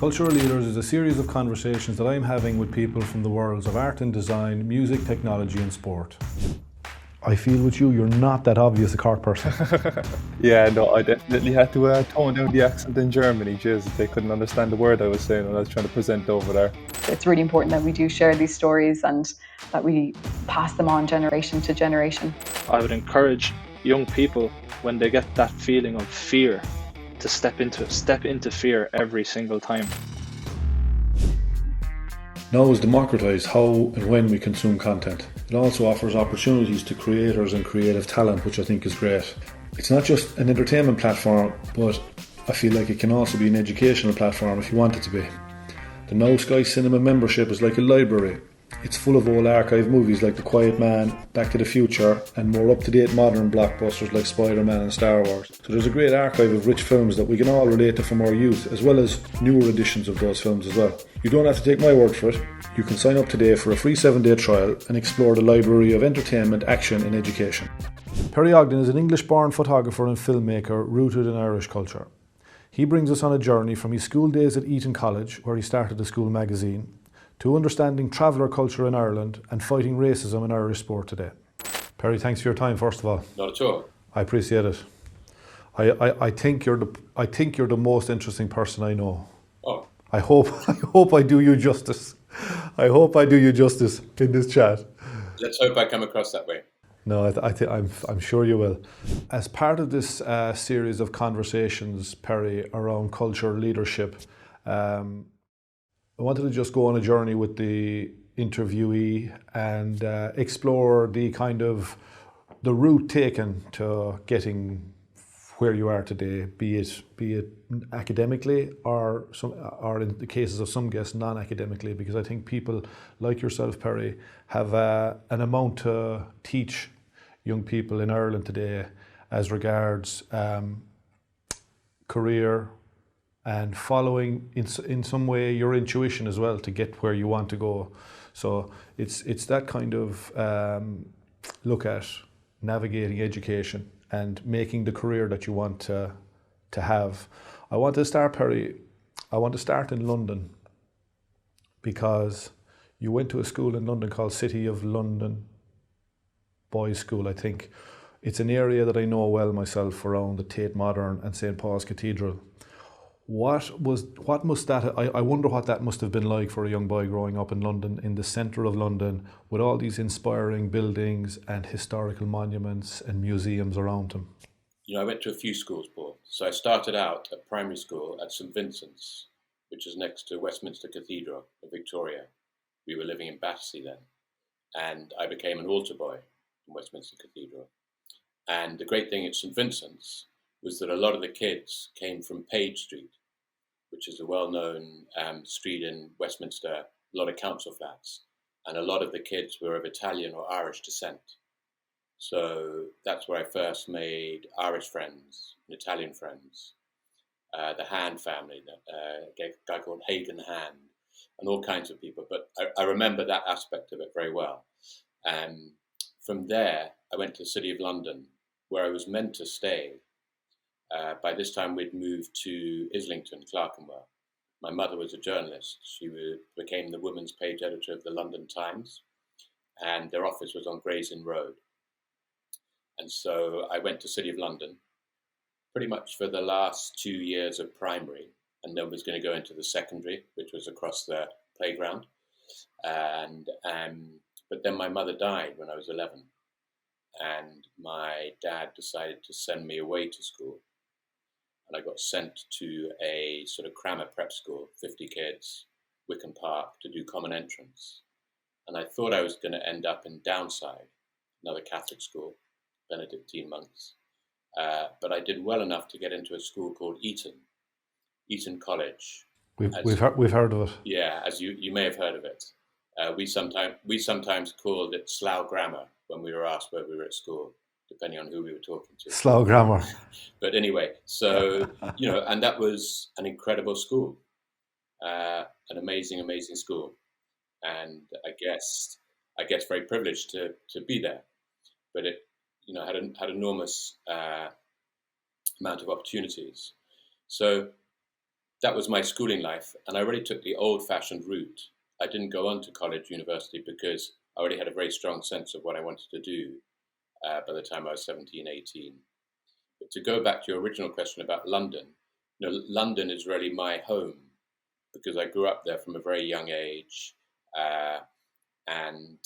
Cultural Leaders is a series of conversations that I'm having with people from the worlds of art and design, music, technology and sport. I feel with you, you're not that obvious a Cork person. Yeah, no, I definitely had to tone down the accent in Germany. Jeez, they couldn't understand the word I was saying when I was trying to present over there. It's really important that we do share these stories and that we pass them on generation to generation. I would encourage young people, when they get that feeling of fear, to step into fear every single time. Now is democratised how and when we consume content. It also offers opportunities to creators and creative talent, which I think is great. It's not just an entertainment platform, but I feel like it can also be an educational platform if you want it to be. The Now Sky Cinema membership is like a library. It's full of old archive movies like The Quiet Man, Back to the Future, and more up-to-date modern blockbusters like Spider-Man and Star Wars. So there's a great archive of rich films that we can all relate to from our youth, as well as newer editions of those films as well. You don't have to take my word for it. You can sign up today for a free 7-day trial and explore the library of entertainment, action and education. Perry Ogden is an English-born photographer and filmmaker rooted in Irish culture. He brings us on a journey from his school days at Eton College, where he started the school magazine, to understanding traveller culture in Ireland and fighting racism in Irish sport today. Perry, thanks for your time, first of all. Not at all. I appreciate it. I think you're the most interesting person I know. Oh. I hope I do you justice. I hope I do you justice in this chat. Let's hope I come across that way. No, I'm sure you will. As part of this series of conversations, Perry, around culture leadership, I wanted to just go on a journey with the interviewee and explore the kind of the route taken to getting where you are today, be it academically or in the cases of some guests non-academically, because I think people like yourself, Perry, have an amount to teach young people in Ireland today as regards career and following in some way your intuition as well to get where you want to go. So it's that kind of look at navigating education and making the career that you want to have. I want to start, Perry, in London, because you went to a school in London called City of London Boys School, I think. It's an area that I know well myself around the Tate Modern and St. Paul's Cathedral. I wonder what that must have been like for a young boy growing up in London, in the centre of London, with all these inspiring buildings and historical monuments and museums around him. You know, I went to a few schools, Paul. So I started out at primary school at St. Vincent's, which is next to Westminster Cathedral in Victoria. We were living in Battersea then. And I became an altar boy in Westminster Cathedral. And the great thing at St. Vincent's was that a lot of the kids came from Page Street, which is a well-known street in Westminster, a lot of council flats. And a lot of the kids were of Italian or Irish descent. So that's where I first made Irish friends and Italian friends. The Hand family, a guy called Hagan Hand, and all kinds of people. But I remember that aspect of it very well. From there, I went to the City of London, where I was meant to stay. By this time, we'd moved to Islington, Clerkenwell. My mother was a journalist. She became the women's page editor of the London Times, and their office was on Gray's Inn Road. And so I went to City of London pretty much for the last 2 years of primary, and then was going to go into the secondary, which was across the playground. But then my mother died when I was 11, and my dad decided to send me away to school. And I got sent to a sort of crammer prep school, 50 kids, Wickham Park, to do common entrance. And I thought I was going to end up in Downside, another Catholic school, Benedictine monks. But I did well enough to get into a school called Eton College. We've heard of it. Yeah, as you may have heard of it. We sometimes called it Slough Grammar when we were asked where we were at school, depending on who we were talking to. Slough Grammar. But anyway, so, and that was an incredible school, an amazing school. And I guess very privileged to be there. But it, had enormous amount of opportunities. So that was my schooling life, and I really took the old-fashioned route. I didn't go on to college, university, because I already had a very strong sense of what I wanted to do by the time I was 17, 18. But to go back to your original question about London, London is really my home because I grew up there from a very young age, and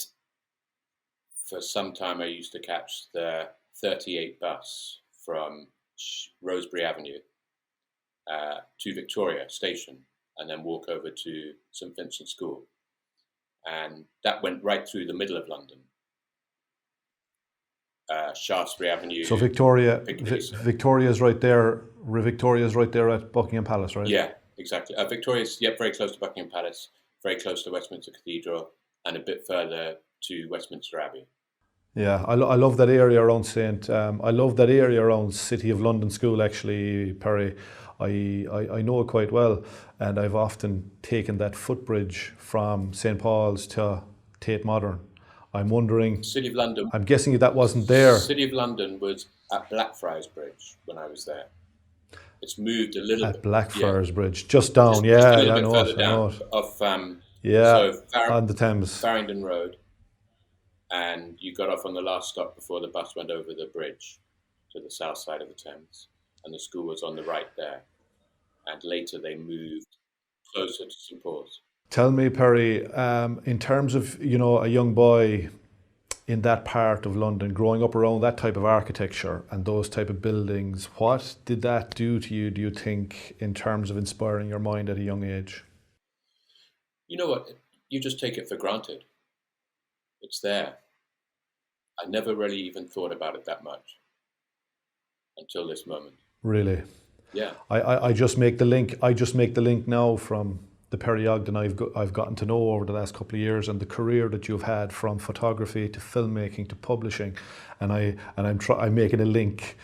for some time I used to catch the 38 bus from Rosebery Avenue to Victoria Station and then walk over to St Vincent's School. And that went right through the middle of London. Shaftesbury Avenue. So Victoria's right there. Victoria's right there at Buckingham Palace, right? Yeah, exactly. Victoria's very close to Buckingham Palace, very close to Westminster Cathedral, and a bit further to Westminster Abbey. Yeah, I love that area around I love that area around City of London School, actually, Perry. I know it quite well, and I've often taken that footbridge from St Paul's to Tate Modern. I'm wondering, City of London. I'm guessing that wasn't there. City of London was at Blackfriars Bridge when I was there. It's moved a little bit. At Blackfriars Bridge, just down. Just a little I bit know further it. down On the Thames. Farringdon Road, and you got off on the last stop before the bus went over the bridge to the south side of the Thames, and the school was on the right there. And later they moved closer to St Paul's. Tell me, Perry, in terms of, a young boy in that part of London, growing up around that type of architecture and those type of buildings, what did that do to you, do you think, in terms of inspiring your mind at a young age? You know what? You just take it for granted. It's there. I never really even thought about it that much until this moment. Really? Yeah. I just make the link. I just make the link now from the Perry Ogden I've gotten to know over the last couple of years, and the career that you've had from photography to filmmaking to publishing, and I'm making a link,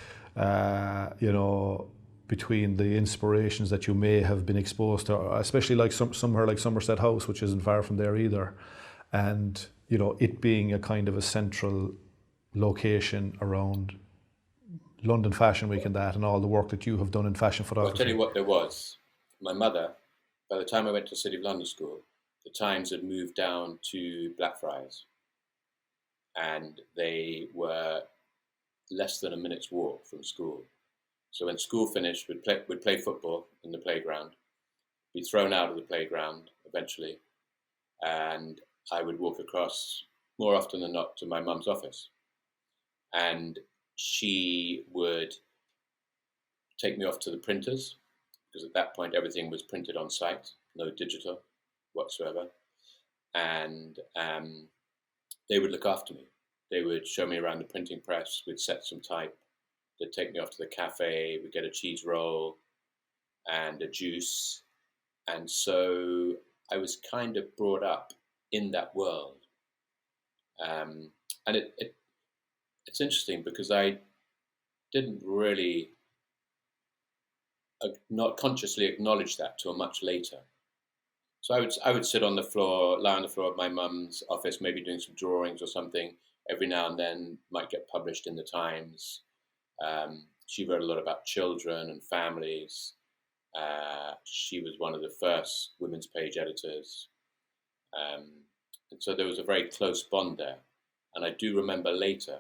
between the inspirations that you may have been exposed to, especially like somewhere like Somerset House, which isn't far from there either, and it being a kind of a central location around London Fashion Week and that, and all the work that you have done in fashion photography. I'll tell you what there was. My mother, by the time I went to City of London School, the Times had moved down to Blackfriars, and they were less than a minute's walk from school. So when school finished, we'd play football in the playground, be thrown out of the playground eventually, and I would walk across, more often than not, to my mum's office. And she would take me off to the printers, because at that point everything was printed on site, no digital whatsoever. And they would look after me. They would show me around the printing press, we'd set some type, they'd take me off to the cafe, we'd get a cheese roll and a juice. And so I was kind of brought up in that world. And it's interesting because I didn't really not consciously acknowledge that till much later. So I would sit on the floor, lie on the floor of my mum's office, maybe doing some drawings or something. Every now and then might get published in the Times. She wrote a lot about children and families. She was one of the first women's page editors. And so there was a very close bond there. And I do remember later,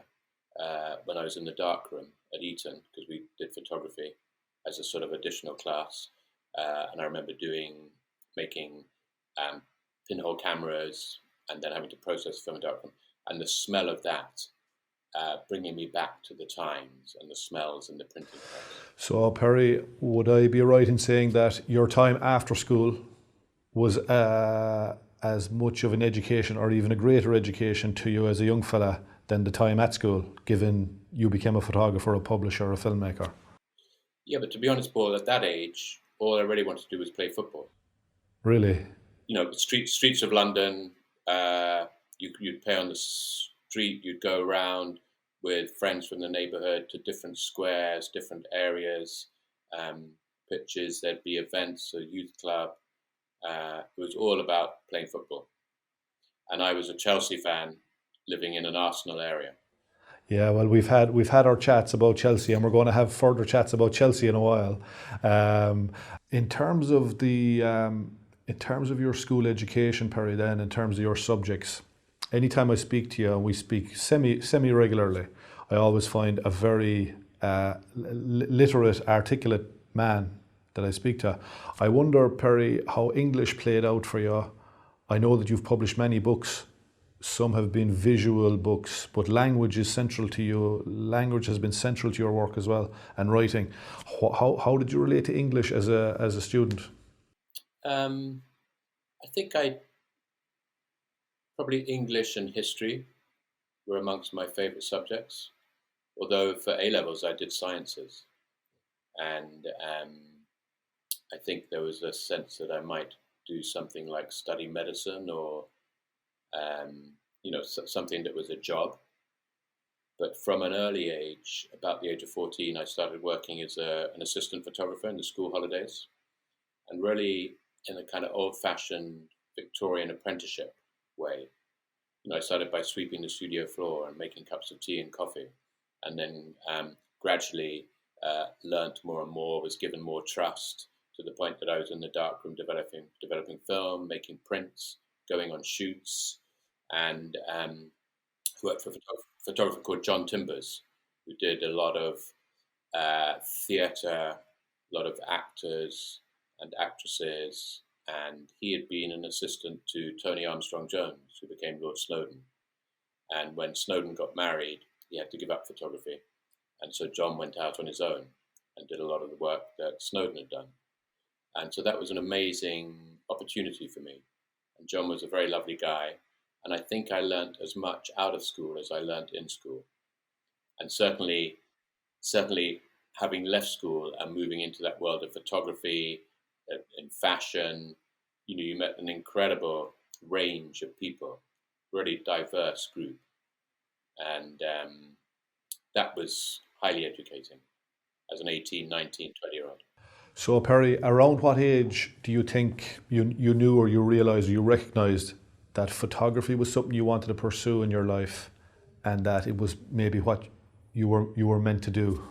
when I was in the darkroom at Eton, because we did photography as a sort of additional class, and I remember making pinhole cameras and then having to process film in darkroom, and the smell of that bringing me back to the Times and the smells in the printing press. So, Perry, would I be right in saying that your time after school was as much of an education, or even a greater education to you as a young fella, than the time at school, given you became a photographer, a publisher, a filmmaker? Yeah, but to be honest, Paul, at that age, all I really wanted to do was play football. Really? Streets of London, you'd play on the street, you'd go around with friends from the neighbourhood to different squares, different areas, pitches, there'd be events, a youth club. It was all about playing football. And I was a Chelsea fan living in an Arsenal area. Yeah, well, we've had our chats about Chelsea, and we're going to have further chats about Chelsea in a while. Um, in terms of in terms of your school education, Perry, then in terms of your subjects, anytime I speak to you, and we speak semi regularly, I always find a very literate, articulate man that I speak to. I wonder, Perry, how English played out for you. I know that you've published many books. Some have been visual books, but language is central to you. Language has been central to your work as well, and writing. How did you relate to English as a student? Um, I think I probably English and history were amongst my favourite subjects. Although for A levels I did sciences, and I think there was a sense that I might do something like study medicine or something that was a job. But from an early age, about the age of 14, I started working as an assistant photographer in the school holidays, and really in a kind of old-fashioned Victorian apprenticeship way. I started by sweeping the studio floor and making cups of tea and coffee, and then gradually learnt more and more, was given more trust, to the point that I was in the darkroom developing film, making prints, going on shoots, and worked for a photographer called John Timbers, who did a lot of theatre, a lot of actors and actresses, and he had been an assistant to Tony Armstrong-Jones, who became Lord Snowdon. And when Snowdon got married, he had to give up photography, and so John went out on his own and did a lot of the work that Snowdon had done. And so that was an amazing opportunity for me. And John was a very lovely guy, and I think I learnt as much out of school as I learnt in school. And certainly having left school and moving into that world of photography and fashion, you met an incredible range of people, really diverse group, and that was highly educating as an 18, 19, 20-year-old. So, Perry, around what age do you think you knew or you realised or you recognised that photography was something you wanted to pursue in your life, and that it was maybe what you were meant to do?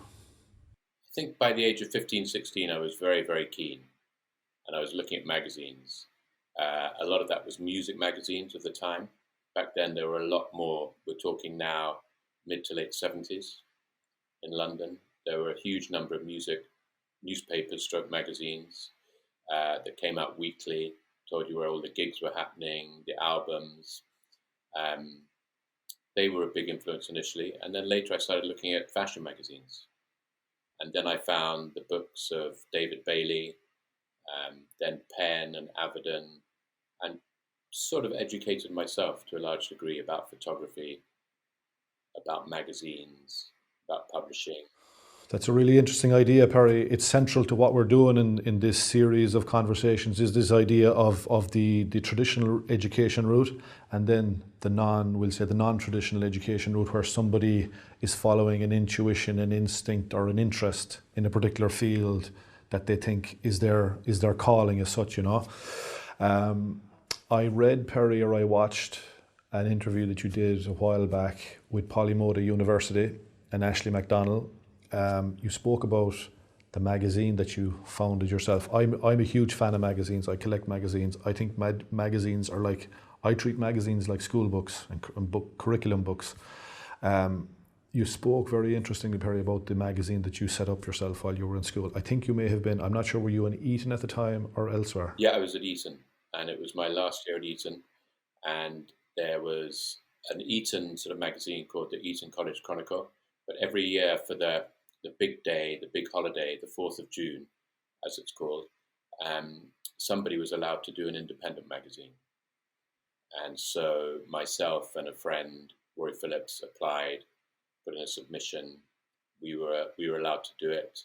I think by the age of 15, 16, I was very, very keen, and I was looking at magazines. A lot of that was music magazines of the time. Back then, there were a lot more. We're talking now mid to late 70s in London. There were a huge number of music newspapers, stroke magazines that came out weekly, told you where all the gigs were happening, the albums. They were a big influence initially, and then later I started looking at fashion magazines. And then I found the books of David Bailey, then Penn and Avedon, and sort of educated myself to a large degree about photography, about magazines, about publishing. That's a really interesting idea, Perry. It's central to what we're doing in this series of conversations, is this idea of the traditional education route, and then the non-traditional education route, where somebody is following an intuition, an instinct, or an interest in a particular field that they think is their calling as such, I read, Perry, or I watched an interview that you did a while back with Polymoda University and Ashley MacDonald. You spoke about the magazine that you founded yourself. I'm a huge fan of magazines. I collect magazines. I think magazines are I treat magazines like school books and curriculum books. You spoke very interestingly, Perry, about the magazine that you set up yourself while you were in school. I think you may have been, I'm not sure, were you in Eton at the time or elsewhere? Yeah, I was at Eton, and it was my last year at Eton, and there was an Eton sort of magazine called the Eton College Chronicle. But every year for the big day, the big holiday, the 4th of June, as it's called, somebody was allowed to do an independent magazine. And so myself and a friend, Roy Phillips, applied, put in a submission. We were allowed to do it,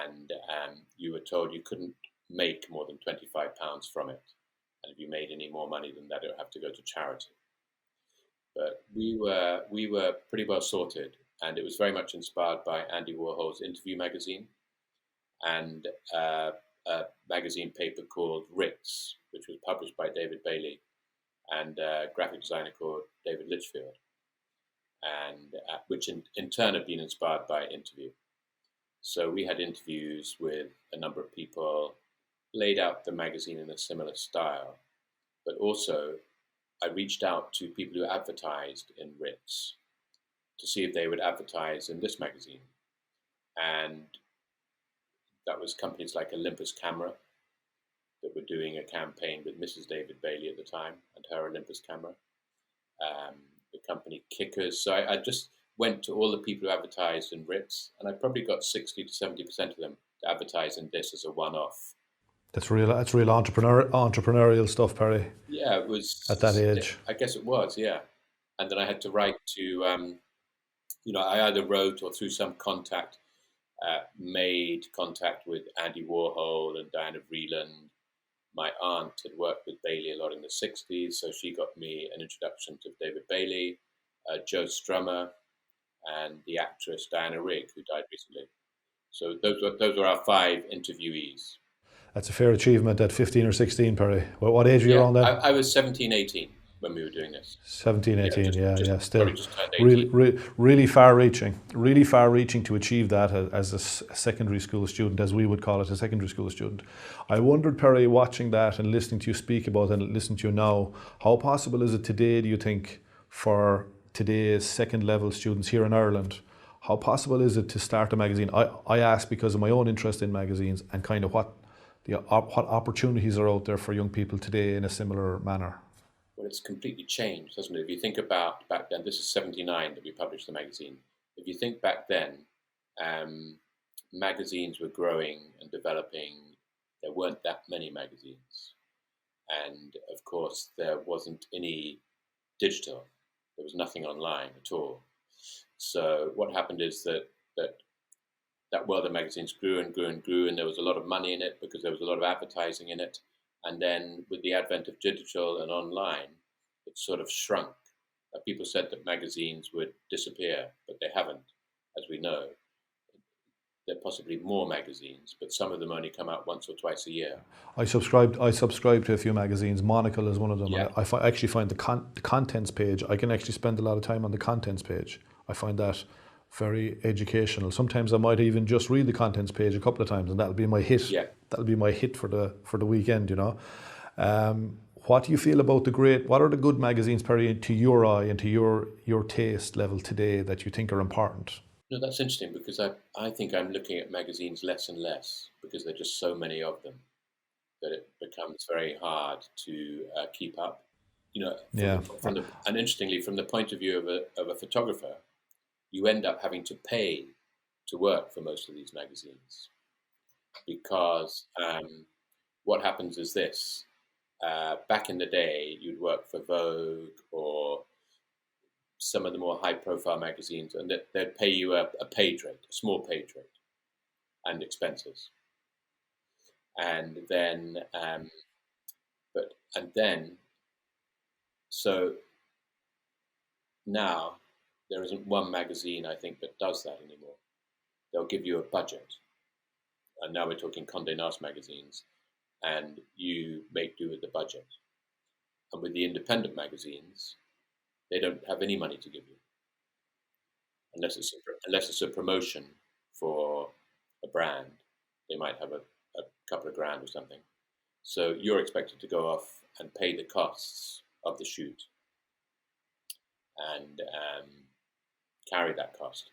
and you were told you couldn't make more than £25 from it, and if you made any more money than that, it would have to go to charity. But we were pretty well sorted, and it was very much inspired by Andy Warhol's Interview magazine and a magazine paper called Ritz, which was published by David Bailey, and a graphic designer called David Litchfield. and which in turn had been inspired by interview. So we had interviews with a number of people, laid out the magazine in a similar style, but also I reached out to people who advertised in Ritz to see if they would advertise in this magazine. And that was companies like Olympus Camera that were doing a campaign with Mrs. David Bailey at the time and her Olympus camera. The company Kickers. So I just went to all the people who advertised in Ritz, and I probably got 60 to 70% of them to advertise in this as a one-off. That's real entrepreneurial stuff, Perry. Yeah, it was at that age. I guess it was, yeah. And then I had to write to, I either wrote or through some contact made contact with Andy Warhol and Diana Vreeland. My aunt had worked with Bailey a lot in the 60s, so she got me an introduction to David Bailey, Joe Strummer, and the actress Diana Rigg, who died recently. So those were our 5 interviewees. That's a fair achievement at 15 or 16, Perry. What age were you on then? I was 17, 18 when we were doing this. 17, 18, still really, really far-reaching to achieve that as a secondary school student, as we would call it, a secondary school student. I wondered, Perry, watching that and listening to you speak about it and listening to you now, how possible is it today, do you think, for today's second-level students here in Ireland, how possible is it to start a magazine? I ask because of my own interest in magazines and kind of what opportunities are out there for young people today in a similar manner. Well, it's completely changed, hasn't it? If you think about back then, this is 79 that we published the magazine. If you think back then, magazines were growing and developing. There weren't that many magazines. And of course, there wasn't any digital. There was nothing online at all. So what happened is that world of magazines grew and grew and grew, and there was a lot of money in it because there was a lot of advertising in it. And then with the advent of digital and online, it sort of shrunk. People said that magazines would disappear, but they haven't, as we know. There are possibly more magazines, but some of them only come out once or twice a year. I subscribe to a few magazines. Monocle is one of them. Yeah. I actually find the contents page, I can actually spend a lot of time on the contents page. I find that very educational. Sometimes I might even just read the contents page a couple of times, and that'll be my hit. Yeah. That'll be my hit for the weekend, you know. What do you feel about what are the good magazines, Perry, to your eye and to your taste level today that you think are important? No, that's interesting because I think I'm looking at magazines less and less because there are just so many of them that it becomes very hard to keep up. You know, and interestingly, from the point of view of a photographer, you end up having to pay to work for most of these magazines because what happens is this. Back in the day, you'd work for Vogue or some of the more high-profile magazines, and they'd pay you a page rate, a small page rate, and expenses. And then, so now there isn't one magazine, I think, that does that anymore. They'll give you a budget, and now we're talking Condé Nast magazines, and you make do with the budget. And with the independent magazines, they don't have any money to give you, unless it's a promotion for a brand. They might have a couple of grand or something. So you're expected to go off and pay the costs of the shoot and carry that cost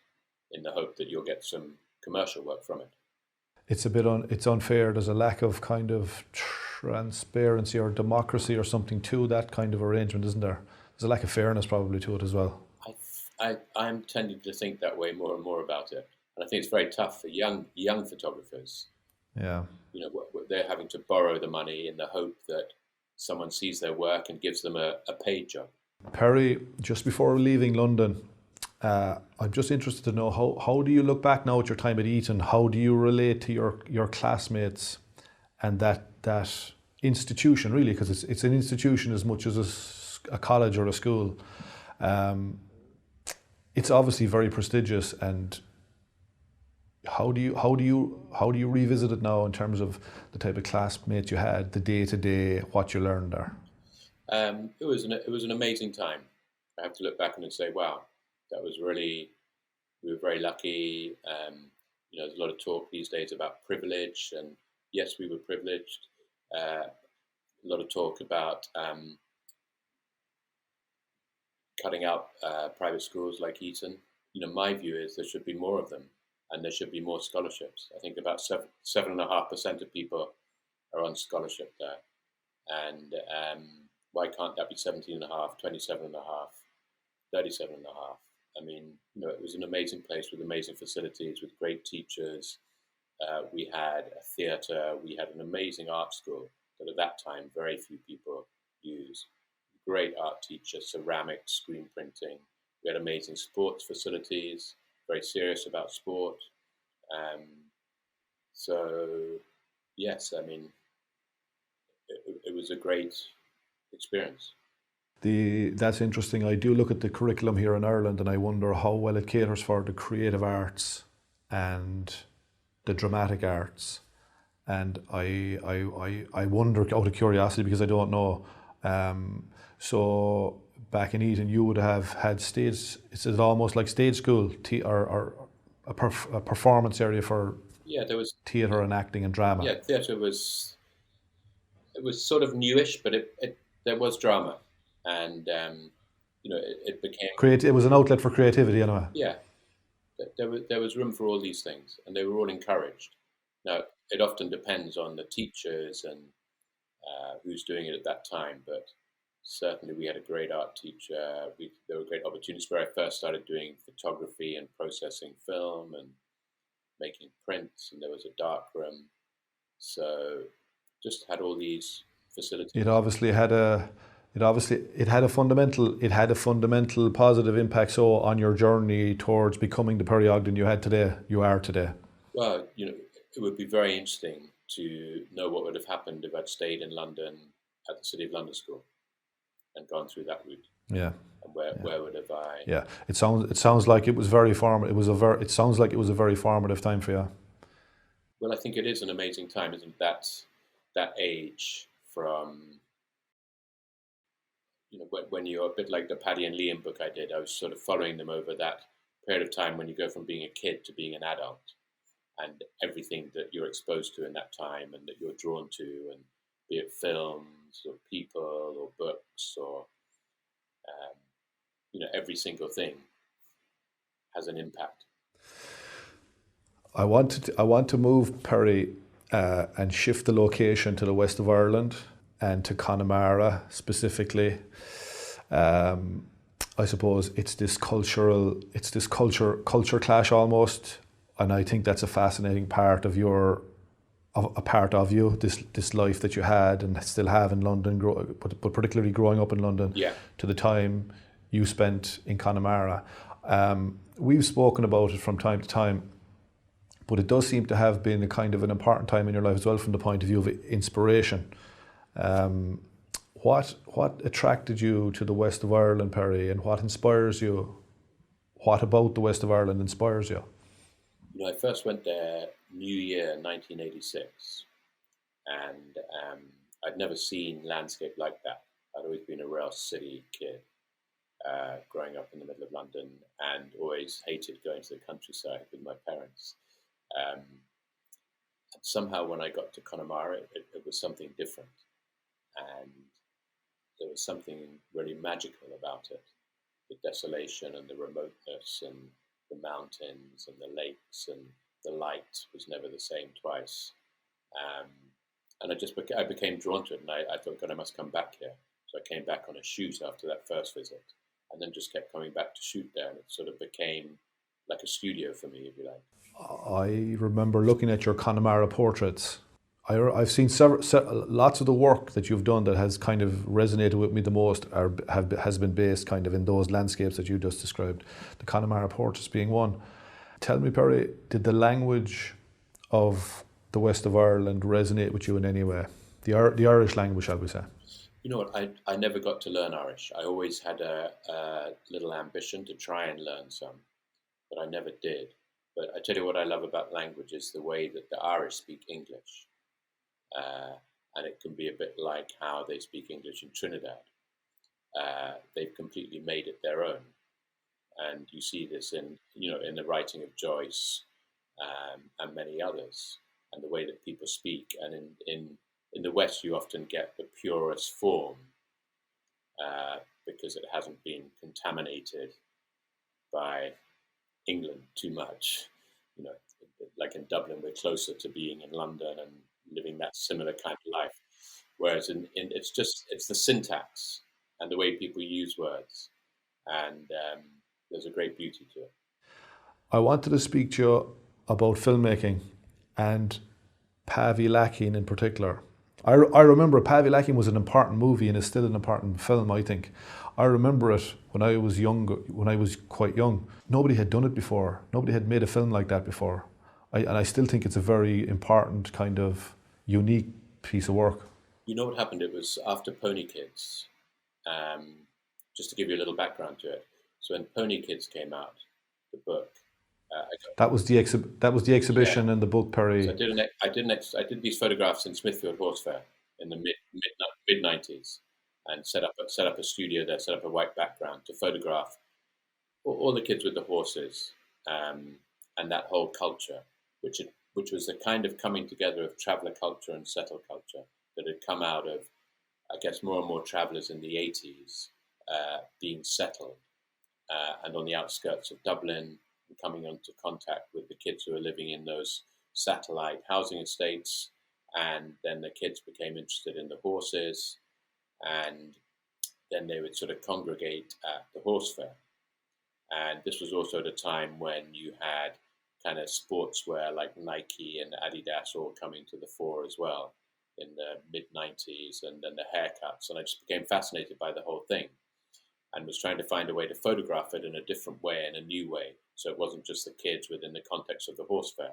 in the hope that you'll get some commercial work from it. It's it's unfair. There's a lack of kind of transparency or democracy or something to that kind of arrangement, isn't there? There's a lack of fairness probably to it as well. I'm tending to think that way more and more about it, and I think it's very tough for young photographers. Yeah, you know, they're having to borrow the money in the hope that someone sees their work and gives them a paid job. Perry, just before leaving London, I'm just interested to know how do you look back now at your time at Eton? How do you relate to your classmates and that institution, really, because it's an institution as much as a college or a school. It's obviously very prestigious, and how do you revisit it now in terms of the type of classmates you had, the day-to-day, what you learned there? It was an amazing time. I have to look back and say, wow, that was really, we were very lucky. There's a lot of talk these days about privilege, and yes, we were privileged. A lot of talk about cutting out private schools like Eton. My view is there should be more of them, and there should be more scholarships. I think about 7.5% of people are on scholarship there, and why can't that be 17.5, 27.5, 37.5? I mean, it was an amazing place with amazing facilities, with great teachers. We had a theatre. We had an amazing art school that at that time very few people used. Great art teachers, ceramics, screen printing. We had amazing sports facilities, very serious about sport. So, yes, I mean, it was a great experience. That's interesting. I do look at the curriculum here in Ireland and I wonder how well it caters for the creative arts and the dramatic arts. And I wonder, out of curiosity, because I don't know. So back in Eton, you would have had stage. Is it almost like stage school, or a performance area for? Yeah, there was theatre and acting and drama. Yeah, theatre was sort of newish, but there was drama, and it became It was an outlet for creativity, anyway. Yeah, there was room for all these things, and they were all encouraged. Now, it often depends on the teachers and who's doing it at that time, but certainly we had a great art teacher. There were great opportunities where I first started doing photography and processing film and making prints, and there was a dark room. So just had all these facilities. It had a fundamental positive impact, so, on your journey towards becoming the Perry Ogden you are today. Well, it would be very interesting to know what would have happened if I'd stayed in London at the City of London School and gone through that route. Yeah. And where would have I? Yeah. It sounds like it was very formative. It sounds like it was a very formative time for you. Well, I think it is an amazing time, isn't it? That age from, when you're a bit like the Paddy and Liam book I did, I was sort of following them over that period of time when you go from being a kid to being an adult, and everything that you're exposed to in that time and that you're drawn to, and be it films or people or books or, every single thing has an impact. I want to move, Perry, and shift the location to the west of Ireland and to Connemara specifically. I suppose it's this culture clash almost, and I think that's a fascinating part of you, this life that you had and still have in London, but particularly growing up in London, to the time you spent in Connemara. We've spoken about it from time to time, but it does seem to have been a kind of an important time in your life as well from the point of view of inspiration. What attracted you to the west of Ireland, Perry, and what inspires you? What about the west of Ireland inspires you? I first went there New Year 1986, and I'd never seen landscape like that. I'd always been a real city kid, growing up in the middle of London, and always hated going to the countryside with my parents. Somehow when I got to Connemara, it was something different, and there was something really magical about it. The desolation and the remoteness and the mountains and the lakes, and the light was never the same twice. And I became drawn to it, and I thought, God, I must come back here. So I came back on a shoot after that first visit, and then just kept coming back to shoot there, and it sort of became like a studio for me, if you like. I remember looking at your Connemara portraits. I've seen lots of the work that you've done that has kind of resonated with me the most has been based kind of in those landscapes that you just described, the Connemara portraits being one. Tell me, Perry, did the language of the west of Ireland resonate with you in any way? The Irish language, shall we say? You know what, I never got to learn Irish. I always had a little ambition to try and learn some, but I never did. But I tell you what I love about language is the way that the Irish speak English. And it can be a bit like how they speak English in Trinidad. They've completely made it their own. And you see this in, in the writing of Joyce, and many others, and the way that people speak. And in the West, you often get the purest form, because it hasn't been contaminated by England too much. You know, like in Dublin, we're closer to being in London and living that similar kind of life. Whereas it's the syntax and the way people use words, and there's a great beauty to it. I wanted to speak to you about filmmaking and Pavi Lakin in particular. I remember Pavi Lakin was an important movie and is still an important film, I think. I remember it when I was quite young. Nobody had done it before. Nobody had made a film like that before. And I still think it's a very important kind of unique piece of work. You know what happened? It was after Pony Kids. Just to give you a little background to it. So when Pony Kids came out, the book, that was the exhibition and the book Perry. So I did these photographs in Smithfield Horse Fair in the mid 90s, and set up a studio there, set up a white background to photograph all the kids with the horses, and that whole culture, which was the kind of coming together of traveller culture and settle culture that had come out of, I guess, more and more travellers in the 80s being settled, and on the outskirts of Dublin, coming into contact with the kids who are living in those satellite housing estates, and then the kids became interested in the horses, and then they would sort of congregate at the horse fair. And this was also at a time when you had kind of sportswear like Nike and Adidas all coming to the fore as well in the mid-90s, and then the haircuts. And I just became fascinated by the whole thing and was trying to find a way to photograph it in a different way, in a new way. So it wasn't just the kids within the context of the horse fair.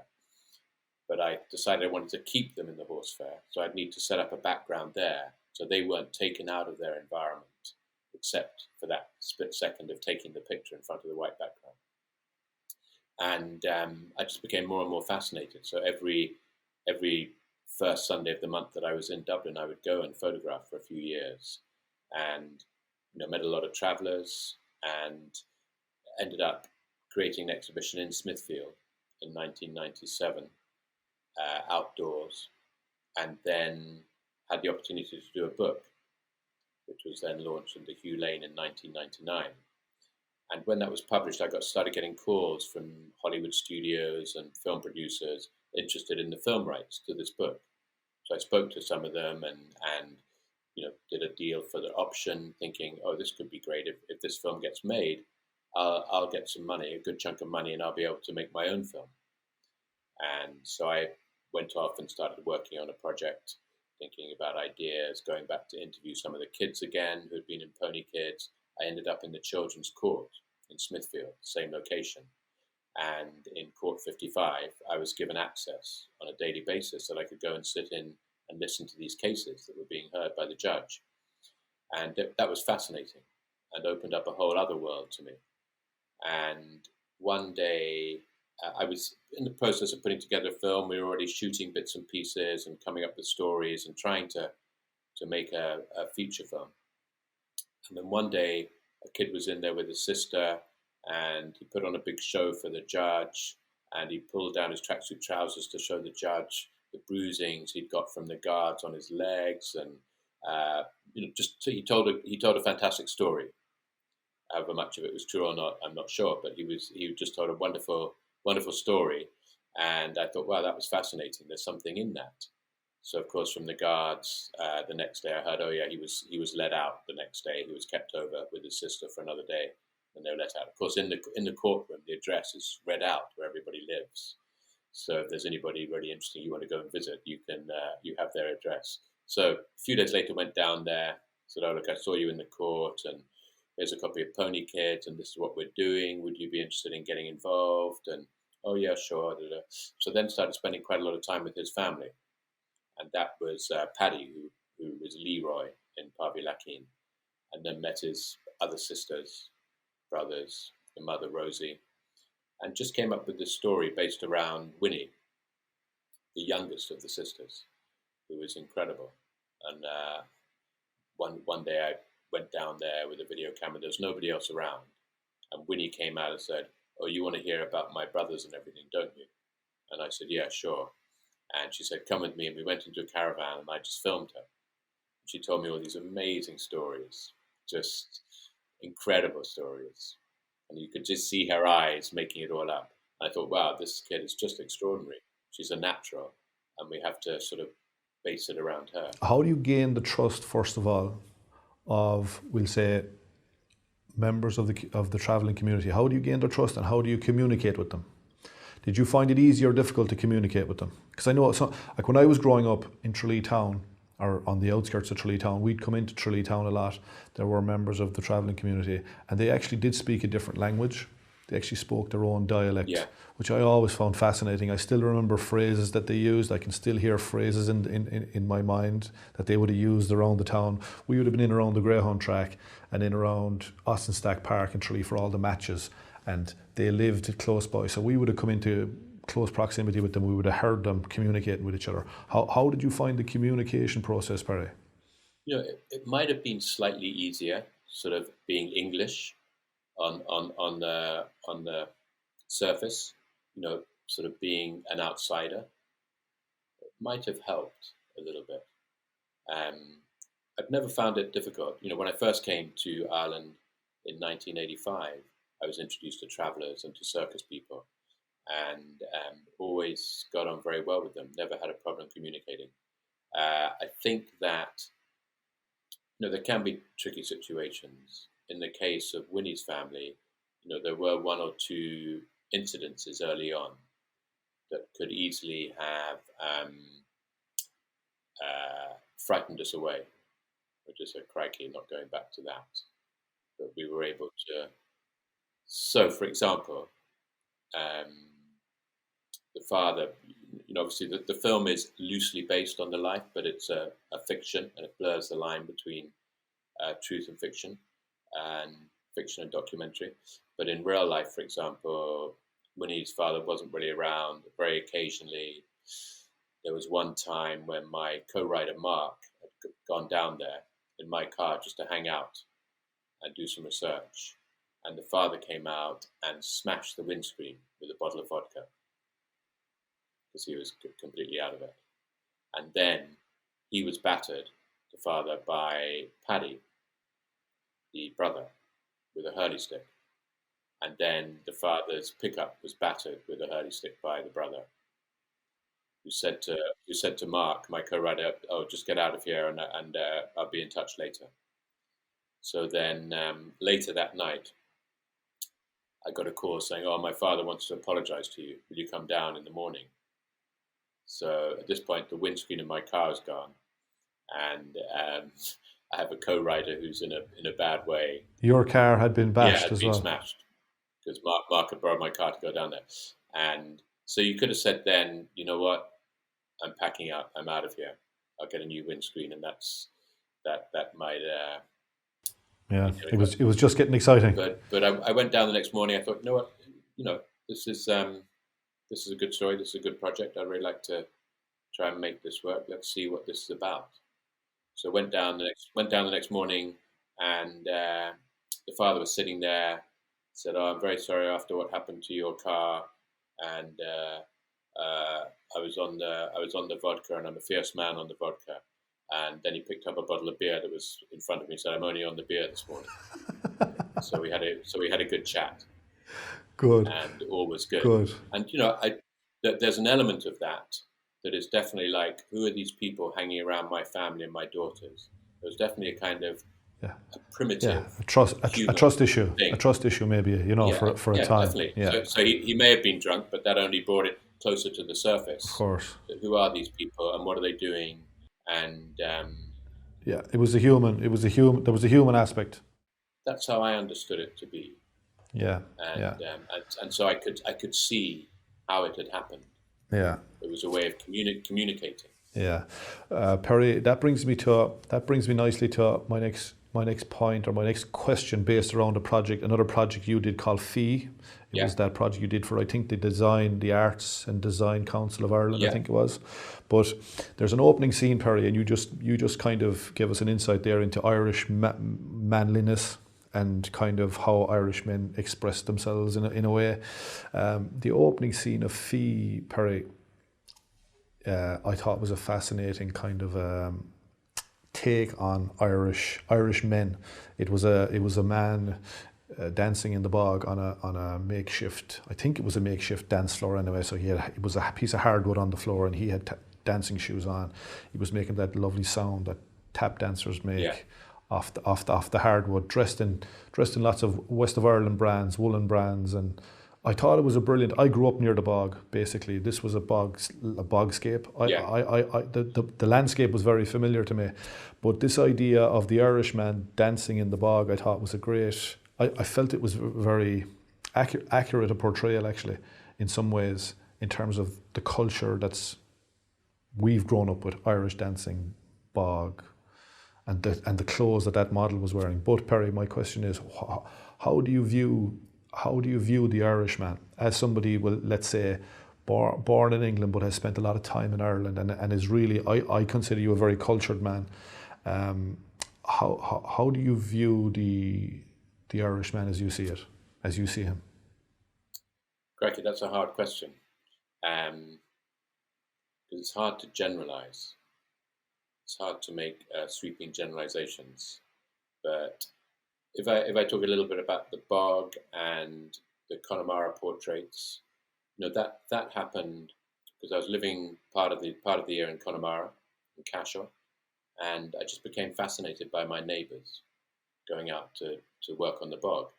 But I decided I wanted to keep them in the horse fair. So I'd need to set up a background there so they weren't taken out of their environment, except for that split second of taking the picture in front of the white background. And I just became more and more fascinated. So every first Sunday of the month that I was in Dublin, I would go and photograph for a few years, and met a lot of travellers, and ended up creating an exhibition in Smithfield in 1997, outdoors, and then had the opportunity to do a book, which was then launched in the Hugh Lane in 1999. And when that was published, I started getting calls from Hollywood studios and film producers interested in the film rights to this book. So I spoke to some of them and did a deal for the option, thinking, oh, this could be great. If this film gets made, I'll get some money, a good chunk of money, and I'll be able to make my own film. And so I went off and started working on a project, thinking about ideas, going back to interview some of the kids again who had been in Pony Kids. I ended up in the Children's Court in Smithfield, same location. And in Court 55, I was given access on a daily basis that I could go and sit in and listen to these cases that were being heard by the judge. And that was fascinating and opened up a whole other world to me. And one day, I was in the process of putting together a film. We were already shooting bits and pieces and coming up with stories and trying to make a feature film. And then one day, a kid was in there with his sister, and he put on a big show for the judge, and he pulled down his tracksuit trousers to show the judge the bruisings he'd got from the guards on his legs, and he told a fantastic story. However much of it was true or not, I'm not sure, but he just told a wonderful story, and I thought, wow, that was fascinating. There's something in that. So of course, from the guards, the next day I heard, oh yeah, he was let out the next day. He was kept over with his sister for another day, and they were let out. Of course, in the courtroom, the address is read out where everybody lives. So if there's anybody really interesting you want to go and visit, you have their address. So a few days later, went down there, said, oh look, I saw you in the court, and here's a copy of Pony Kids, and this is what we're doing. Would you be interested in getting involved? And oh yeah, sure. So then started spending quite a lot of time with his family. And that was Paddy, who was Leroy in Pavi Lakin, and then met his other sisters, brothers, the mother, Rosie, and just came up with this story based around Winnie, the youngest of the sisters, who was incredible. And one day I went down there with a video camera. There was nobody else around. And Winnie came out and said, "Oh, you want to hear about my brothers and everything, don't you?" And I said, "Yeah, sure." And she said, "Come with me." And we went into a caravan and I just filmed her. She told me all these amazing stories, just incredible stories. And you could just see her eyes making it all up. I thought, wow, this kid is just extraordinary. She's a natural, and we have to sort of base it around her. How do you gain the trust, first of all, of, we'll say, members of the travelling community? How do you gain their trust, and how do you communicate with them? Did you find it easy or difficult to communicate with them? Because I know, like when I was growing up in Tralee Town, or on the outskirts of Tralee Town, we'd come into Tralee Town a lot. There were members of the travelling community, and they actually did speak a different language. They actually spoke their own dialect, which I always found fascinating. I still remember phrases that they used. I can still hear phrases in my mind that they would have used around the town. We would have been in around the Greyhound track and in around Austin Stack Park in Tralee for all the matches, and they lived close by. So we would have come into close proximity with them. We would have heard them communicating with each other. How did you find the communication process, Perry? You know, it might have been slightly easier, sort of being English on the surface, you know, sort of being an outsider. It might have helped a little bit. I've never found it difficult. You know, when I first came to Ireland in 1985, I was introduced to travellers and to circus people, and always got on very well with them. Never had a problem communicating. I think that, you know, there can be tricky situations. In the case of Winnie's family, you know, there were one or two incidences early on that could easily have frightened us away. We just said, crikey, not going back to that. But we were able to. So, for example, the father, you know, obviously the film is loosely based on the life, but it's a fiction, and it blurs the line between truth and fiction and documentary. But in real life, for example, Winnie's father wasn't really around. Very occasionally, there was one time when my co-writer Mark had gone down there in my car just to hang out and do some research. And the father came out and smashed the windscreen with a bottle of vodka because he was completely out of it. And then he was battered, the father, by Paddy, the brother, with a hurley stick. And then the father's pickup was battered with a hurley stick by the brother, who said to Mark, my co-writer, "Oh, just get out of here, and I'll be in touch later." So then later that night, I got a call saying, "Oh, my father wants to apologize to you. Will you come down in the morning?" So at this point, the windscreen in my car is gone, and I have a co-writer who's in a bad way. Your car had been bashed as well. Yeah, it had been smashed because Mark had borrowed my car to go down there. And so you could have said then, you know what, I'm packing up. I'm out of here. I'll get a new windscreen, and that might. Yeah, it was just getting exciting. But I went down the next morning. I thought, you know what, you know, this is a good story. This is a good project. I'd really like to try and make this work. Let's see what this is about. So went down the next morning, and the father was sitting there. Said, "Oh, I'm very sorry after what happened to your car, and I was on the vodka, and I'm a fierce man on the vodka." And then he picked up a bottle of beer that was in front of me. Said, "I'm only on the beer this morning." So we had a good chat. Good. And all was good. Good. And you know, there's an element of that is definitely like, who are these people hanging around my family and my daughters? There's definitely a kind of a primitive, a trust issue, thing. A trust issue, maybe, you know, for a time. Definitely. Yeah. So he may have been drunk, but that only brought it closer to the surface. Of course. Who are these people, and what are they doing? And yeah, there was a human aspect. That's how I understood it to be. Yeah. And so I could see how it had happened. Yeah. It was a way of communicating. Yeah, Perry, that brings me nicely to my next point, or my next question, based around another project you did called Fee. It was that project you did for, I think, the Arts and Design Council of Ireland, I think it was. But there's an opening scene, Perry, and you just kind of gave us an insight there into Irish manliness and kind of how Irish men express themselves in a way. The opening scene of Fee Perry, I thought was a fascinating kind of take on Irish men. It was a man dancing in the bog on a makeshift. I think it was a makeshift dance floor anyway. So it was a piece of hardwood on the floor, and he had dancing shoes on. He was making that lovely sound that tap dancers make off the hardwood, dressed in lots of West of Ireland brands, woolen brands, and I thought it was a brilliant. I grew up near the bog. Basically, this was a bogscape. The landscape was very familiar to me, but this idea of the Irishman dancing in the bog, I thought was a great. I felt it was very accurate a portrayal, actually, in some ways, in terms of the culture that's we've grown up with, Irish dancing, bog, and the clothes that model was wearing. But Perry, my question is, how do you view the Irishman as somebody, well, let's say, born in England but has spent a lot of time in Ireland and is really, I consider you a very cultured man. How do you view the Irishman as you see him? Crikey, that's a hard question. Because it's hard to generalise. It's hard to make sweeping generalisations. But if I talk a little bit about the bog and the Connemara portraits, that happened because I was living part of the year in Connemara, in Cashel, and I just became fascinated by my neighbours going out to work on the bog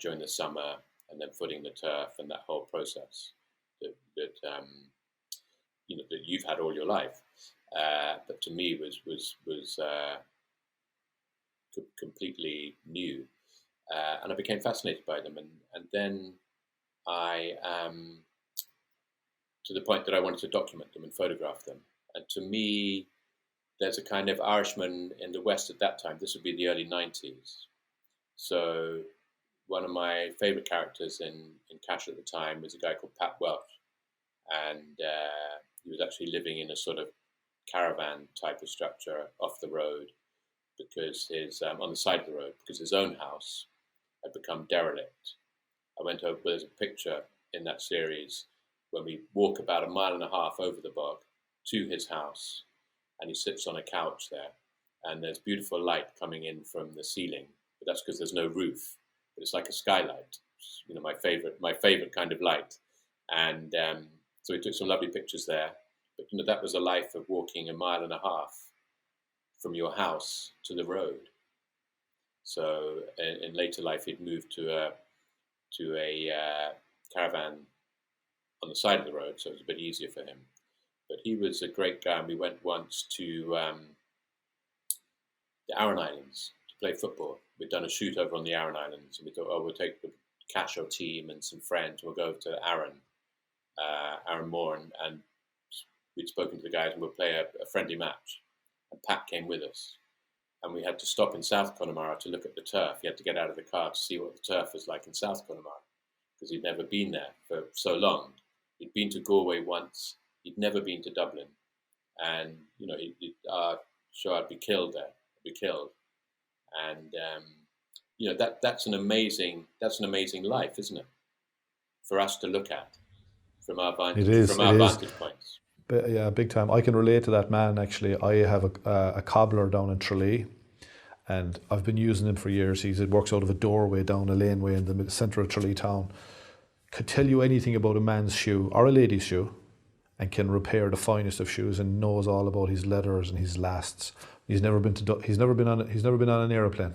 during the summer, and then footing the turf and that whole process that you've had all your life, but to me was completely new, and I became fascinated by them, and then I to the point that I wanted to document them and photograph them. And to me, there's a kind of Irishman in the West at that time. This would be the early 90s. So one of my favourite characters in Cashel at the time was a guy called Pat Welch, and he was actually living in a sort of caravan type of structure off the road, because on the side of the road, because his own house had become derelict. I went over, there's a picture in that series when we walk about 1.5 miles over the bog to his house, and he sits on a couch there, and there's beautiful light coming in from the ceiling, but that's because there's no roof, but it's like a skylight, my favorite kind of light. And so we took some lovely pictures there, but that was a life of walking 1.5 miles from your house to the road. So in later life, he'd moved to a caravan on the side of the road, so it was a bit easier for him. But he was a great guy, and we went once to the Aran Islands to play football. We'd done a shoot over on the Aran Islands, and we thought, we'll take the Cashel team and some friends, we'll go over to Aran Moor, and we'd spoken to the guys, and we'll play a friendly match. And Pat came with us, and we had to stop in South Connemara to look at the turf. He had to get out of the car to see what the turf was like in South Connemara, because he'd never been there for so long. He'd been to Galway once. He'd never been to Dublin, and sure, I'd be killed there. I'd be killed, and that's an amazing life, isn't it, for us to look at from our vantage points. But yeah, big time. I can relate to that man. Actually, I have a cobbler down in Tralee, and I've been using him for years. He works out of a doorway down a laneway in the centre of Tralee town. Could tell you anything about a man's shoe or a lady's shoe, and can repair the finest of shoes, and knows all about his leathers and his lasts. He's never been on an aeroplane.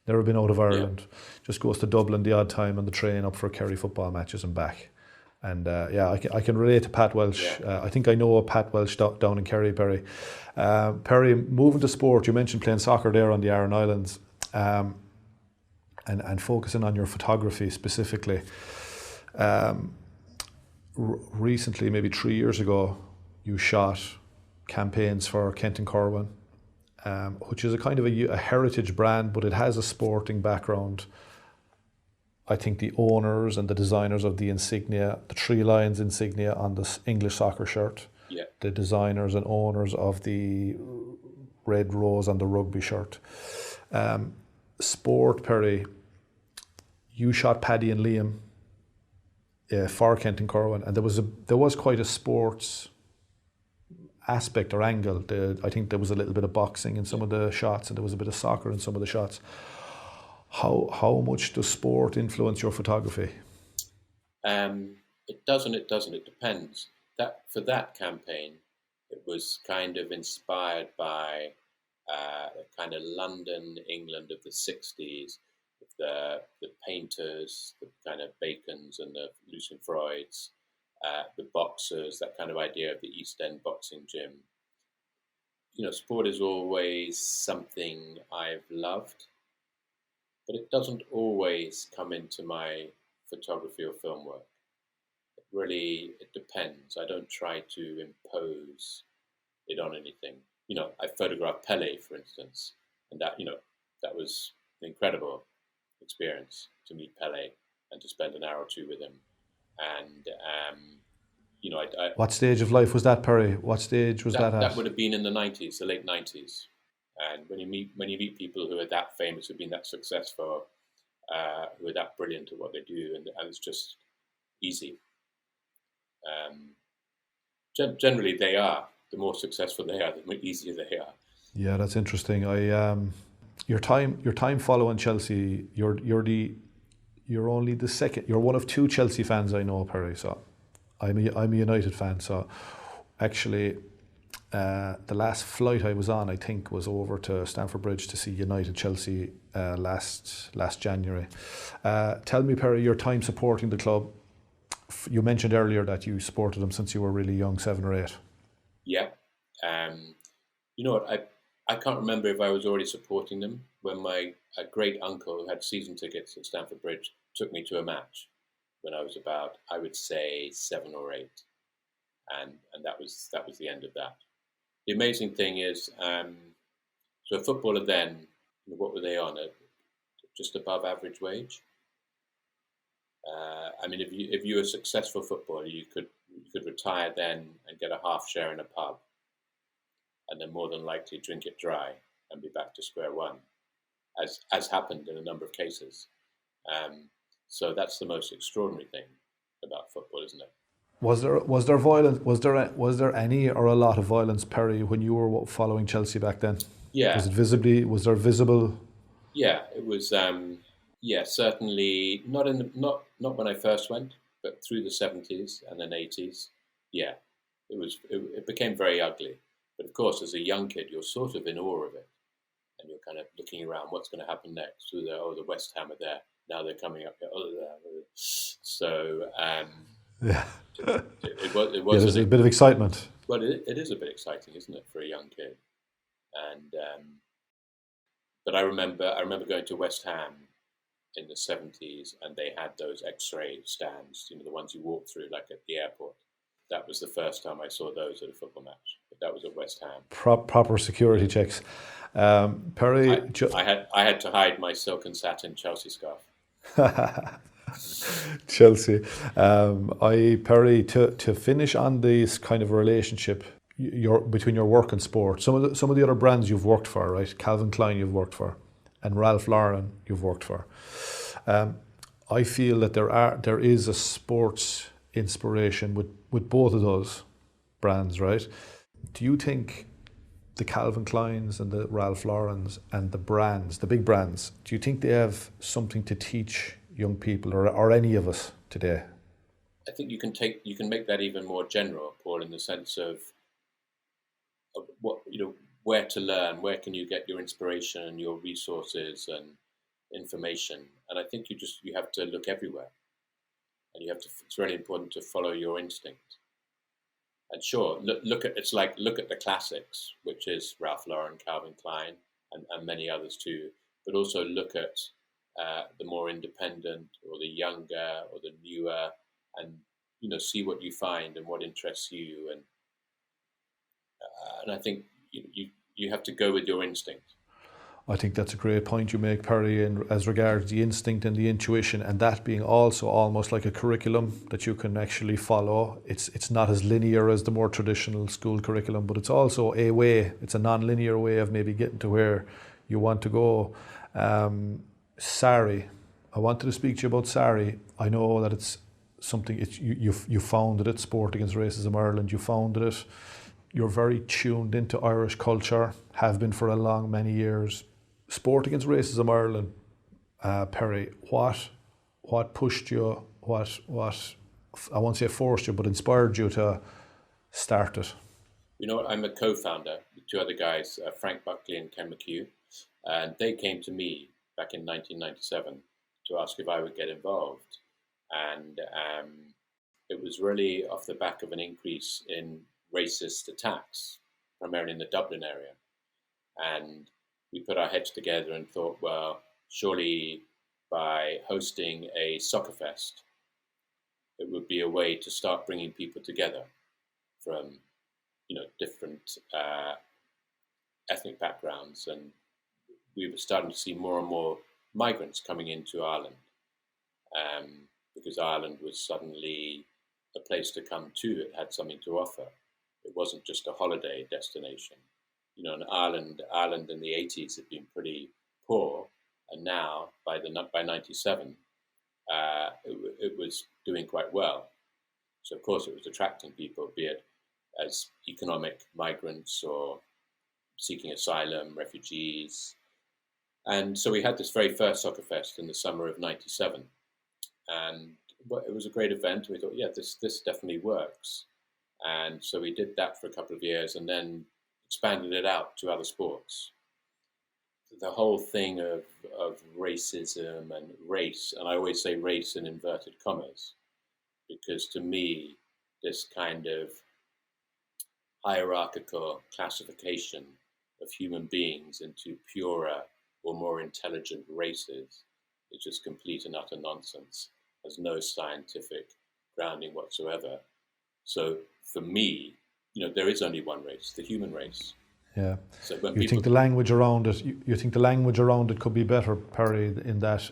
Never been out of Ireland. Yeah. Just goes to Dublin the odd time on the train up for Kerry football matches and back. And I can relate to Pat Welch. Yeah. I think I know a Pat Welch down in Kerry, Perry. Perry, moving to sport, you mentioned playing soccer there on the Aran Islands, and focusing on your photography specifically. Recently, maybe 3 years ago, you shot campaigns for Kent and Corwin, which is a kind of a heritage brand, but it has a sporting background. I think the owners and the designers of the insignia, the Three Lions insignia on the English soccer shirt, the designers and owners of the Red Rose on the rugby shirt. sport, Perry, you shot Paddy and Liam for Kent and Corwin, and there was quite a sports aspect or angle. I think there was a little bit of boxing in some of the shots, and there was a bit of soccer in some of the shots. How much does sport influence your photography? It doesn't. It depends. For that campaign, it was kind of inspired by kind of London, England of the 60s, with the painters, the kind of Bacons and the Lucian Freuds, the boxers, that kind of idea of the East End boxing gym. Sport is always something I've loved, but it doesn't always come into my photography or film work. It depends. I don't try to impose it on anything. I photographed Pele, for instance, and that was an incredible experience to meet Pele and to spend an hour or two with him. And what stage of life was that, Perry? What stage was that at? That would have been in the 90s, the late 90s. And when you meet people who are that famous, who've been that successful, who are that brilliant at what they do, and it's just easy. Generally, they are. The more successful they are, the more easier they are. Yeah, that's interesting. Your time following Chelsea, you're only the second. You're one of two Chelsea fans I know, Perry. So I'm a United fan. So actually, the last flight I was on, I think, was over to Stamford Bridge to see United Chelsea last January. Tell me, Perry, your time supporting the club. You mentioned earlier that you supported them since you were really young, 7 or 8. Yeah. You know what? I can't remember if I was already supporting them when my great uncle, who had season tickets at Stamford Bridge, took me to a match when I was about, I would say, 7 or 8, and that was the end of that. The amazing thing is, so a footballer then, what were they on? Just above average wage. If you were a successful footballer, you could retire then and get a half share in a pub, and then more than likely drink it dry and be back to square one, as happened in a number of cases. So that's the most extraordinary thing about football, isn't it? Was there violence? Was there any or a lot of violence, Perry, when you were following Chelsea back then? Yeah. Was there visible? Yeah, it was. Certainly not when I first went, but through the 70s and then 80s. Yeah, it became very ugly. But of course, as a young kid, you're sort of in awe of it, and you're kind of looking around. What's going to happen next? The West Ham are there now. They're coming up here. So yeah, it was. Yeah, there's a bit of excitement. Well, it is a bit exciting, isn't it, for a young kid? And but I remember going to West Ham in the 70s, and they had those X-ray stands, the ones you walk through, like at the airport. That was the first time I saw those at a football match. But that was at West Ham. Proper security checks. Perry, I had to hide my silk and satin Chelsea scarf. Chelsea. Perry, to finish on this kind of relationship between your work and sport. Some of the other brands you've worked for, right? Calvin Klein you've worked for, and Ralph Lauren you've worked for. I feel that there is a sports inspiration with both of those brands, right? Do you think the Calvin Kleins and the Ralph Laurens and the big brands, do you think they have something to teach young people or any of us today? I think you can make that even more general, Paul, in the sense of what, where to learn, where can you get your inspiration and your resources and information. And I think you have to look everywhere, and it's really important to follow your instinct. And sure, look at the classics, which is Ralph Lauren, Calvin Klein, and many others too. But also look at the more independent, or the younger, or the newer, and see what you find and what interests you. And I think you have to go with your instinct. I think that's a great point you make, Perry, as regards the instinct and the intuition, and that being also almost like a curriculum that you can actually follow. It's not as linear as the more traditional school curriculum, but it's also it's a non-linear way of maybe getting to where you want to go. Sari, I wanted to speak to you about Sari. I know that it's something, you founded it, Sport Against Racism Ireland, you founded it. You're very tuned into Irish culture, have been for many years. Sport Against Racism Ireland, Perry, what pushed you, what I won't say forced you, but inspired you to start it? You know what, I'm a co-founder with two other guys, Frank Buckley and Ken McHugh, and they came to me back in 1997 to ask if I would get involved. And it was really off the back of an increase in racist attacks, primarily in the Dublin area. And we put our heads together and thought, well, surely by hosting a soccer fest, it would be a way to start bringing people together from, different ethnic backgrounds. And we were starting to see more and more migrants coming into Ireland, because Ireland was suddenly a place to come to. It had something to offer. It wasn't just a holiday destination. In Ireland in the 80s had been pretty poor, and now by 97, it was doing quite well. So of course it was attracting people, be it as economic migrants or seeking asylum, refugees. And so we had this very first soccer fest in the summer of 97. And it was a great event. We thought, yeah, this definitely works. And so we did that for a couple of years and then expanded it out to other sports. The whole thing of racism and race, and I always say race in inverted commas, because to me, this kind of hierarchical classification of human beings into purer or more intelligent races is just complete and utter nonsense. Has no scientific grounding whatsoever. So for me, there is only one race, the human race. Yeah. So when you think the language around it, you think the language around it could be better, Perry, in that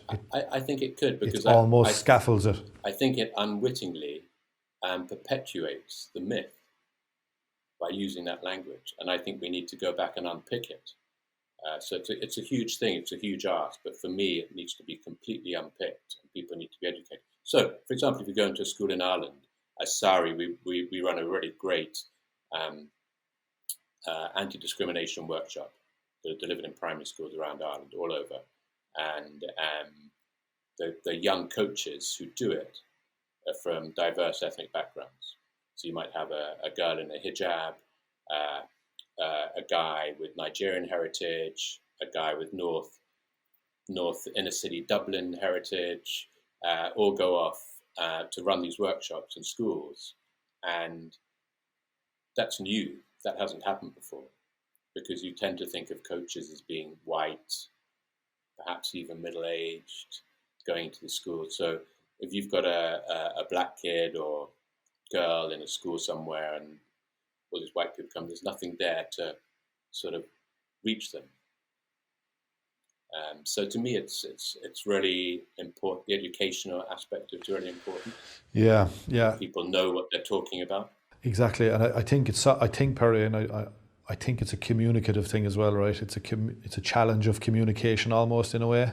I think it could, because it almost scaffolds it. I think it unwittingly perpetuates the myth by using that language, and I think we need to go back and unpick it. So it's a huge thing, it's a huge ask, but for me it needs to be completely unpicked and people need to be educated. So, for example, if you go into a school in Ireland, Sari, we run a really great anti-discrimination workshop that are delivered in primary schools around Ireland, all over. And the young coaches who do it are from diverse ethnic backgrounds. So you might have a girl in a hijab, a guy with Nigerian heritage, a guy with North inner city Dublin heritage, all go off to run these workshops in schools. And that's new. That hasn't happened before, because you tend to think of coaches as being white, perhaps even middle-aged, going to the school. So if you've got a black kid or girl in a school somewhere and all these white people come, there's nothing there to sort of reach them. So to me, it's really important. The educational aspect is really important. Yeah. People know what they're talking about. Exactly, and I think Perry, and I think it's a communicative thing as well, right? It's a challenge of communication almost in a way.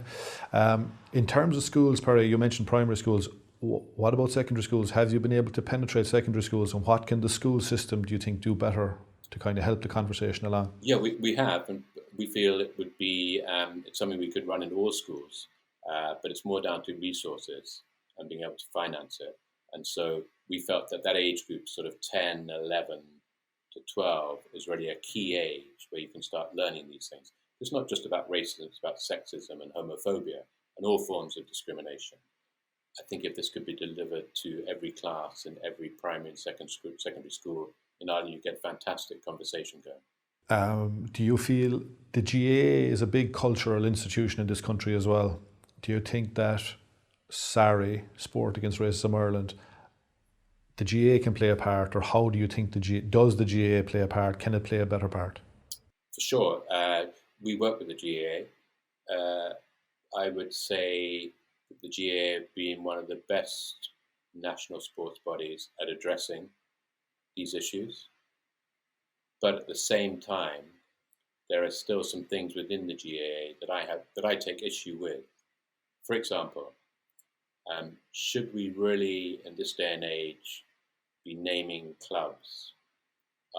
In terms of schools, Perry, you mentioned primary schools. What about secondary schools? Have you been able to penetrate secondary schools, and what can the school system, do you think, do better to kind of help the conversation along? Yeah, we have, and we feel it would be it's something we could run in all schools, but it's more down to resources and being able to finance it. And so we felt that age group, sort of 10, 11 to 12, is really a key age where you can start learning these things. It's not just about racism, it's about sexism and homophobia and all forms of discrimination. I think if this could be delivered to every class in every primary and secondary school in Ireland, you get fantastic conversation going. Do you feel the GAA is a big cultural institution in this country as well? Do you think that SARI, Sport Against Racism Ireland, the GAA can play a part, or how do you think does the GAA play a part? Can it play a better part? For sure. We work with the GAA. I would say the GAA being one of the best national sports bodies at addressing these issues. But at the same time, there are still some things within the GAA that I take issue with. For example, should we really, in this day and age, be naming clubs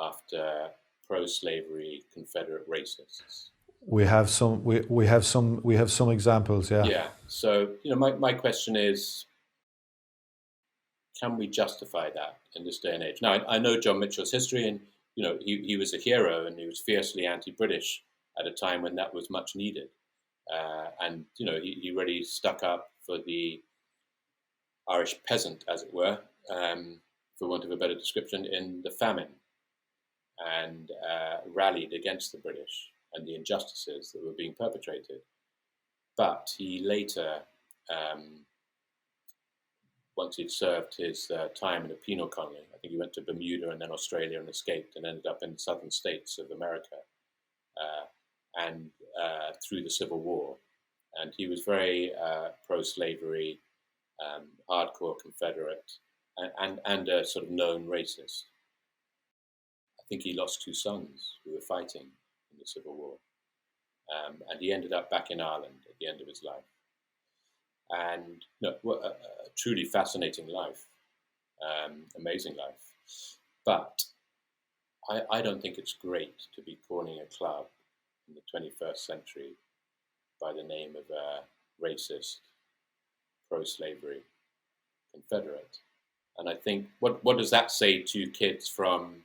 after pro-slavery Confederate racists? We have some examples, yeah. Yeah. So, my question is, can we justify that in this day and age? Now, I know John Mitchell's history, and he was a hero, and he was fiercely anti-British at a time when that was much needed, and he really stuck up for the Irish peasant, as it were, for want of a better description, in the famine, and rallied against the British and the injustices that were being perpetrated. But he later, once he'd served his time in a penal colony, I think he went to Bermuda and then Australia and escaped and ended up in the southern states of America, and through the Civil War. And he was very pro-slavery, hardcore Confederate, and a sort of known racist. I think he lost 2 sons who were fighting in the Civil War. And he ended up back in Ireland at the end of his life. And a truly fascinating life, amazing life. But I don't think it's great to be calling a club in the 21st century by the name of a racist, pro-slavery Confederate. And I think, what does that say to kids from,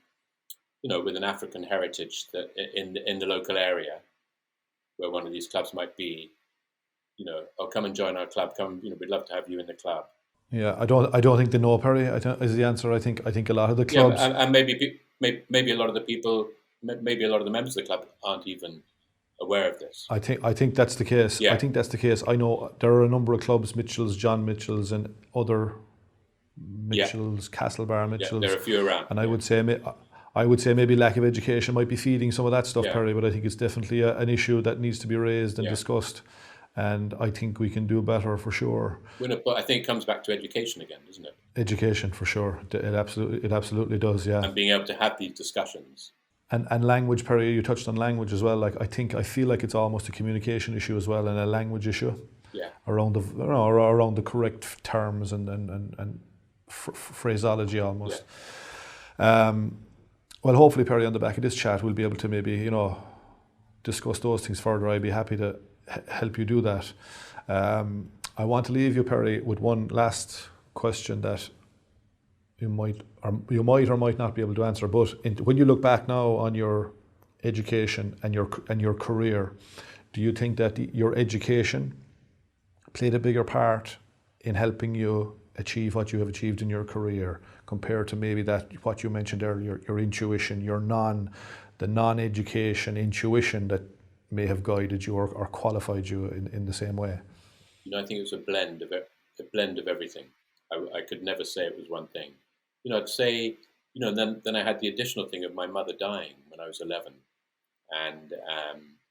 with an African heritage that in the local area where one of these clubs might be, oh, come and join our club, come, we'd love to have you in the club. Yeah, I don't think they know, Perry, is the answer. I think a lot of the clubs... Yeah, and maybe a lot of the people, maybe a lot of the members of the club aren't even aware of this. I think that's the case. Yeah. I think that's the case. I know there are a number of clubs, Mitchell's, John Mitchell's, and other Mitchell's, Castlebar Mitchell's. Yeah, there are a few around. And I would say maybe lack of education might be feeding some of that stuff, Yeah. Perry, but I think it's definitely an issue that needs to be raised and discussed. And I think we can do better for sure. But I think it comes back to education again, doesn't it? Education for sure. It absolutely does, yeah. And being able to have these discussions. And language, Perry, you touched on language as well. Like I feel like it's almost a communication issue as well, and a language issue. Yeah. Around the correct terms and phraseology almost. Yeah. Well, hopefully, Perry, on the back of this chat, we'll be able to maybe discuss those things further. I'd be happy to help you do that. I want to leave you, Perry, with one last question that you might or might not be able to answer. But when you look back now on your education and your career, do you think that your education played a bigger part in helping you achieve what you have achieved in your career compared to maybe what you mentioned earlier, your intuition, the non-education intuition that may have guided you or qualified you in the same way? I think it was a blend of everything. I could never say it was one thing. I'd say, then I had the additional thing of my mother dying when I was 11, and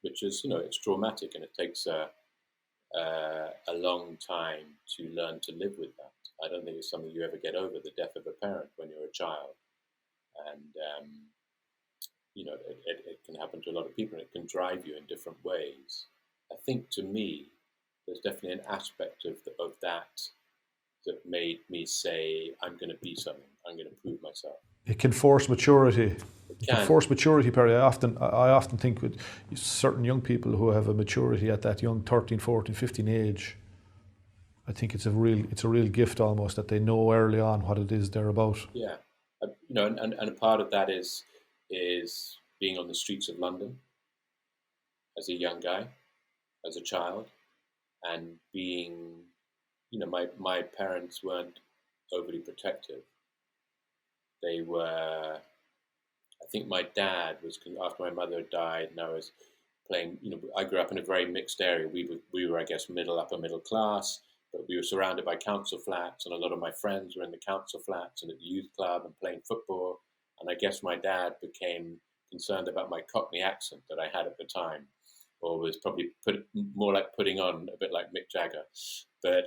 which is, it's traumatic, and it takes a long time to learn to live with that. I don't think it's something you ever get over, the death of a parent when you're a child, and it can happen to a lot of people, and it can drive you in different ways. I think to me, there's definitely an aspect of that made me say, I'm going to be something. I'm going to prove myself. It can force maturity. It can force maturity, Perry. I often think with certain young people who have a maturity at that young 13, 14, 15 age, I think it's a real gift almost that they know early on what it is they're about. Yeah, and a part of that is being on the streets of London as a young guy, as a child, and being, my parents weren't overly protective. They were, I think my dad was, after my mother had died and I was playing, I grew up in a very mixed area. We were, I guess, upper middle class, but we were surrounded by council flats, and a lot of my friends were in the council flats and at the youth club and playing football. And I guess my dad became concerned about my Cockney accent that I had at the time, or was probably more like putting on, a bit like Mick Jagger. But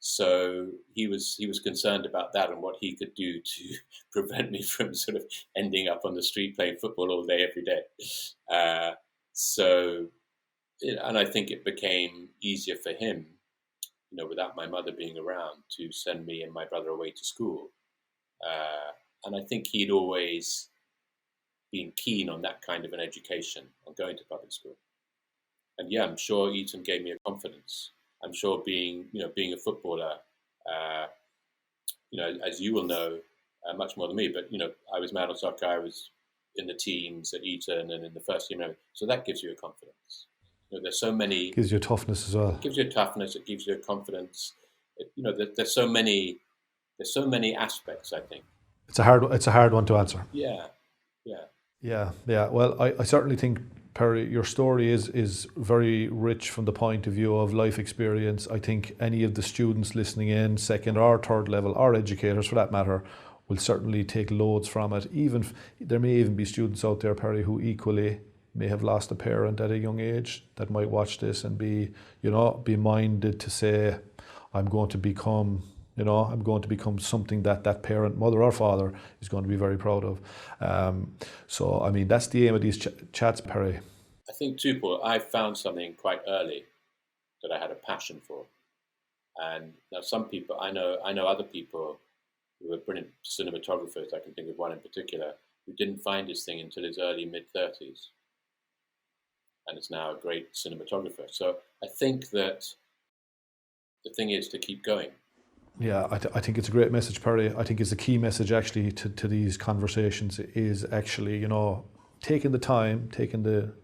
So he was concerned about that and what he could do to prevent me from sort of ending up on the street playing football all day, every day. And I think it became easier for him, without my mother being around, to send me and my brother away to school. And I think he'd always been keen on that kind of an education, on going to public school. And yeah, I'm sure Eton gave me a confidence. I'm sure being a footballer, as you will know much more than me, but, I was mad on soccer, I was in the teams at Eton and in the first team. So that gives you a confidence. There's so many... Gives you a toughness as well. It gives you a toughness, it gives you a confidence. There's so many aspects, I think. It's a hard one to answer. Yeah. Well, I certainly think, Perry, your story is very rich from the point of view of life experience. I think any of the students listening in, second or third level, or educators for that matter, will certainly take loads from it. There may even be students out there, Perry, who equally may have lost a parent at a young age that might watch this and be minded to say, I'm going to become something that parent, mother or father, is going to be very proud of. So, I mean, that's the aim of these chats, Perry. I think too, Paul, I found something quite early that I had a passion for. And now some people, I know other people who are brilliant cinematographers, I can think of one in particular, who didn't find his thing until his early mid-30s. And is now a great cinematographer. So I think that the thing is to keep going. Yeah, I think it's a great message, Perry. I think it's a key message actually to these conversations is actually, taking the time,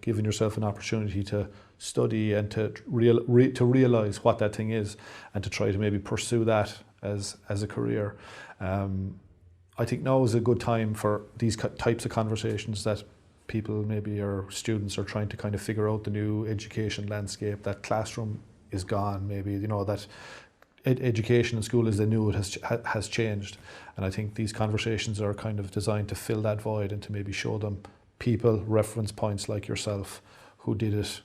giving yourself an opportunity to study and to realize what that thing is and to try to maybe pursue that as a career. I think now is a good time for these types of conversations that people maybe or students are trying to kind of figure out the new education landscape. That classroom is gone, maybe, that education in school as they knew it has changed, and I think these conversations are kind of designed to fill that void and to maybe show them people, reference points like yourself who did it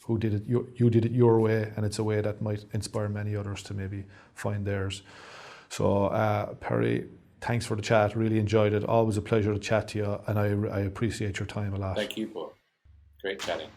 you did it your way, and it's a way that might inspire many others to maybe find theirs. So Perry, thanks for the chat, really enjoyed it, always a pleasure to chat to you, and I appreciate your time a lot. Thank you, Paul. Great chatting.